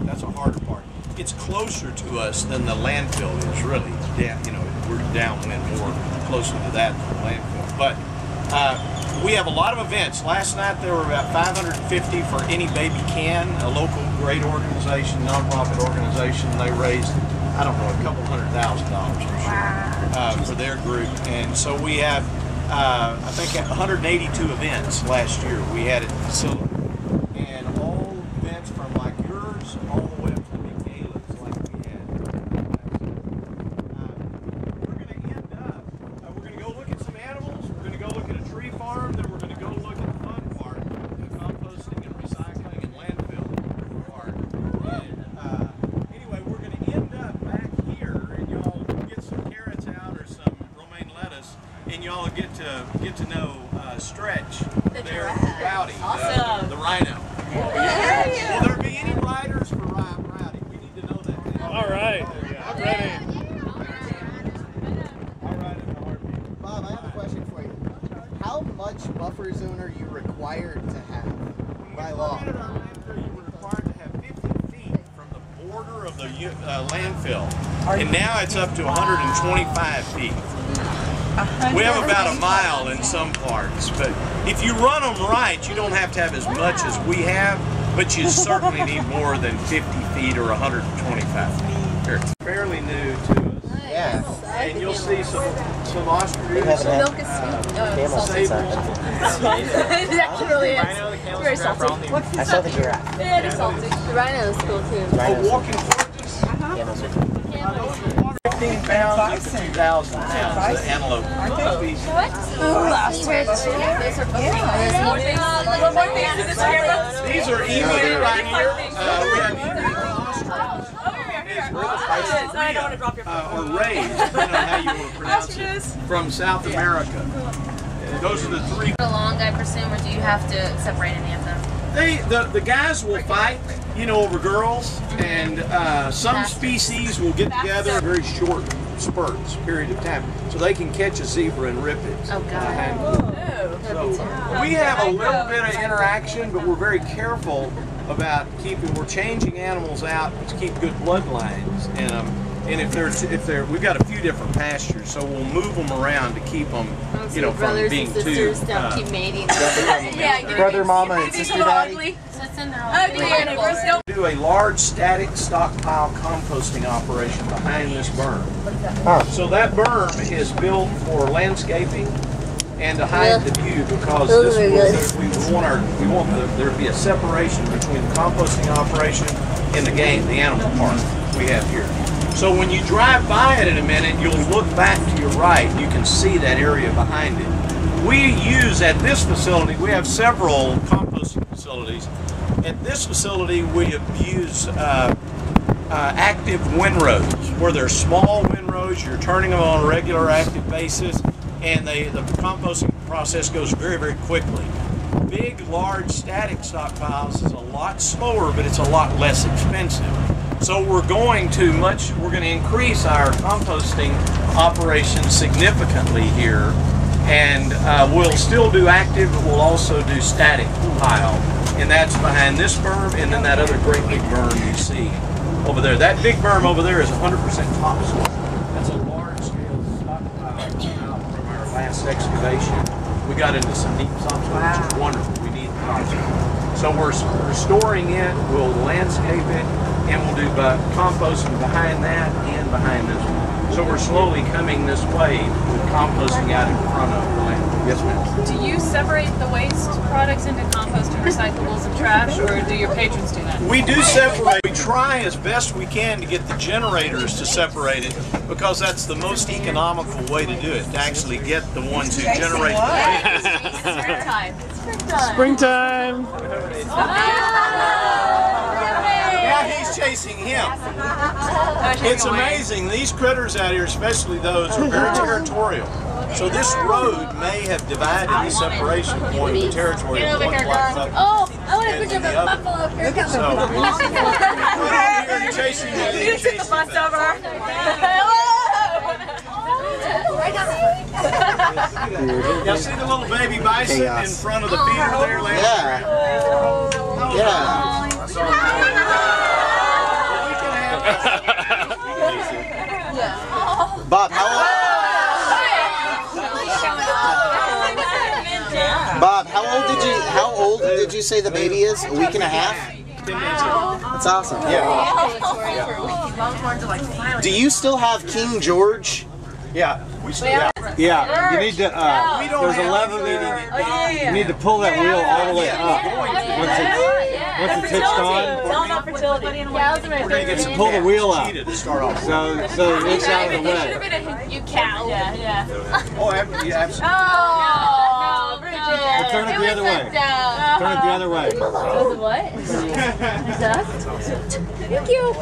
That's a harder part. It's closer to us than the landfill is really. Down, you know, we're downwind more, closer to that than the landfill. But we have a lot of events. Last night there were about 550 for Any Baby Can, a local great organization, nonprofit organization. They raised, I don't know, a couple $100,000 for sure for their group. And so we have, I think, 182 events last year we had at the facility. And all events from like yours all the way up to the big galas like we had. We're going to end up, we're going to go look at some animals, we're going to go look at a tree farm, then we're going to go look at the fun part, the composting and recycling and landfill part. And anyway, we're going to end up back here and y'all get some carrots out or some romaine lettuce and y'all get to know Stretch, their Rowdy, awesome. the rhino. Will there be any riders for Rowdy? We need to know that. All right. I'm ready. All right, in the heartbeat. Bob, I have a question for you. How much buffer zone are you required to have by law? You were required to have 50 feet from the border of the landfill, and now it's up to 125 feet. We have about a mile in some parts, but if you run them right, you don't have to have as much as we have, but you certainly need more than 50 feet or 125 feet. Here. It's fairly new to us. Yeah. And you'll see some ostriches. Milk is sweet. It actually really is. Very salty. I saw the giraffe. Yeah, it's salty. The rhino is cool too. Walking tortoise. 15 pounds up to 2,000 pounds, the antelope species. What? Those are These are emu right here. We have emu I don't want to drop your phone. or rays, depending on how you want to pronounce it, from South America. Those are the three. Along, I presume, or do you have to separate any of them? The guys will fight, you know, over girls, and some species will get together in very short spurts, period of time, so they can catch a zebra and rip it. Oh God. So we have a little bit of interaction, but we're very careful about we're changing animals out to keep good bloodlines in them. And if we've got a few different pastures, so we'll move them around to keep them, you know, from being too. Keep mating. Brother, mama, and sister, daddy. Do a large static stockpile composting operation behind this berm. So that berm is built for landscaping and to hide the view, because we want there to be a separation between the composting operation and the animal park we have here. So when you drive by it in a minute, you'll look back to your right. You can see that area behind it. We use at this facility, we have several composting facilities. At this facility, we use active windrows, where they're small windrows. You're turning them on a regular active basis, and the composting process goes very, very quickly. Big, large static stockpiles is a lot slower, but it's a lot less expensive. So we're going to increase our composting operation significantly here, and we'll still do active, but we'll also do static pile, and that's behind this berm, and then that other great big berm you see over there. That big berm over there is 100% topsoil. That's a large-scale stockpile from our last excavation. We got into some deep topsoil, which is wonderful. We need topsoil. So we're storing it, we'll landscape it, and we'll do composting behind that and behind this one. So we're slowly coming this way with composting out in front of the land. Yes, ma'am. Do you separate the waste products into compost and recyclables and trash, or do your patrons do that? We do separate. We try as best we can to get the generators to separate it, because that's the most economical way to do it, to actually get the ones who generate the waste. Springtime. Springtime. Yeah, he's chasing him. It's amazing. These critters out here, especially those, are very territorial. So this road may have divided the separation point of the territory of one place up. Oh, I want a picture of a buffalo. Here it comes. You're chasing me. You took the bus over. Y'all see the little baby bison in front of the feeder there? Yeah. Yeah. you say the baby is? A week and a half? 10 days old. That's awesome. Yeah. Do you still have King George? Yeah. Yeah, you need to, there's a lever there. You need to pull that wheel all the way up. Once it's hitched on, We're going to get some pull the wheel out. cheetah to start off. So it's out of the way. You cow. Yeah. Oh, absolutely. No, Bridget. Or turn it the other way. Turn it the other way. What? Thank you.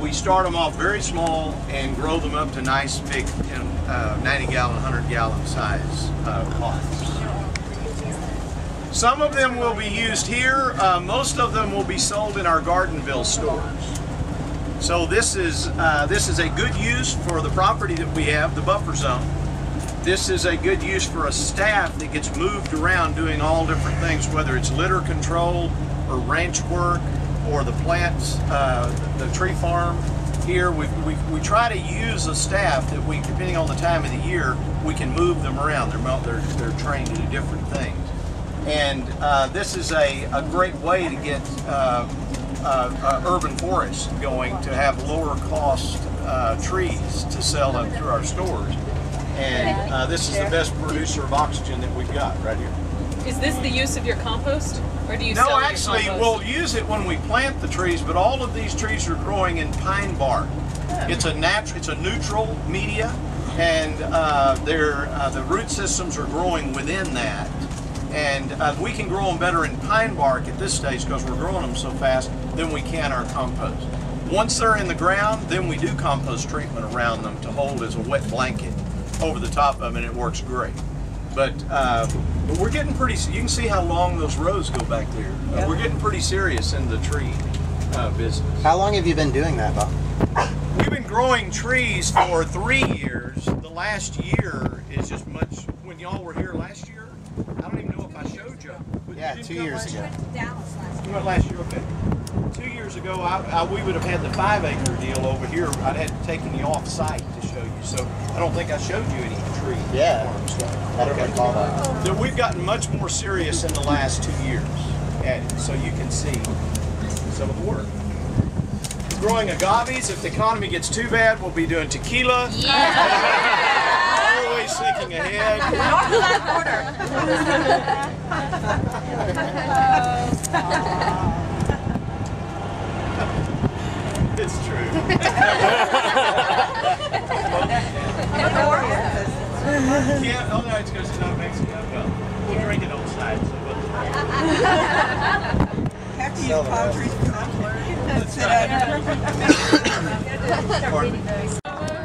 We start them off very small and grow them up to nice big 90-gallon, 100-gallon size pots. Some of them will be used here. Most of them will be sold in our Gardenville stores. So this is a good use for the property that we have, the buffer zone. This is a good use for a staff that gets moved around doing all different things, whether it's litter control or ranch work or the plants, the tree farm. Here we try to use a staff that we, depending on the time of the year, we can move them around. They're trained to do different things. And this is a great way to get urban forests going, to have lower cost trees to sell them through our stores. And this is the best producer of oxygen that we've got right here. Is this the use of your compost? Or do you No, sell your actually, compost? we'll use it when we plant the trees, but all of these trees are growing in pine bark. It's a neutral media, and the root systems are growing within that. And we can grow them better in pine bark at this stage because we're growing them so fast than we can our compost. Once they're in the ground, then we do compost treatment around them to hold as a wet blanket over the top of them, and it works great. But we're getting pretty, you can see how long those rows go back there. We're getting pretty serious in the tree business. How long have you been doing that, Bob? We've been growing trees for 3 years. The last year is just much, when y'all were here last year, I don't even know if I showed you. Yeah, 2 years ago. You went last year, okay. 2 years ago, we would have had the 5-acre deal over here. I'd had taken you off site to show you, so I don't think I showed you any tree farm stuff. I don't recall that. So we've gotten much more serious in the last 2 years at it, so you can see some of the work. Growing agaves. If the economy gets too bad, we'll be doing tequila. Always thinking ahead. North of that border. It's true. Yeah, oh no, it's because it's not Mexican. Well, we'll drink it on side. So Have to use palm trees for Pardon me. If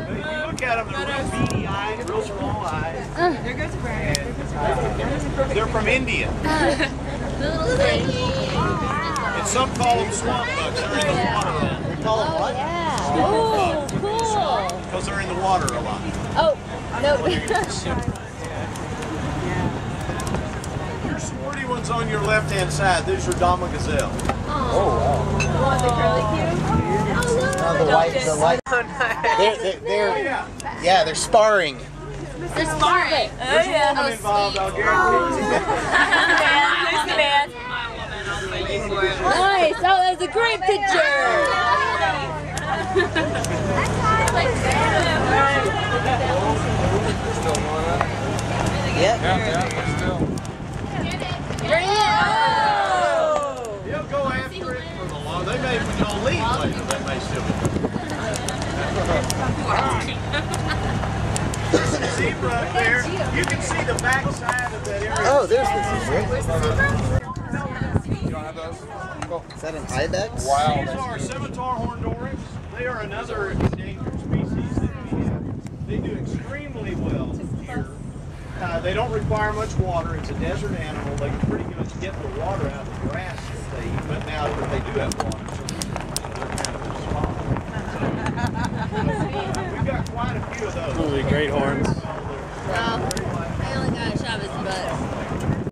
you look at them, they're real beady eyes, real small eyes. There goes a brand. And they're from India. And some call them swamp bugs. They're in the water. We call them what? Oh, cool. Because they're in the water a lot. Oh, no. Your sporty ones on your left-hand side, these are Dama Gazelle. Oh, wow. The white. They're sparring. They're sparring. There's a woman involved, I'll guarantee you. Who's the man? Nice. Oh, that was a great picture. Yeah. He'll go after it for the long. They may, when y'all leave later, they may still be. There's a zebra up there. You can see the back side of that area. Oh, there's the zebra. Is that an ibex? Wow. These are scimitar horned oryx. They are another endangered species that we have. They do extremely well here. They don't require much water. It's a desert animal. They can pretty much get the water out of the grass that they eat. But now that they do have water, they're kind of a spot. We've got quite a few of those. Really great horns. Wow.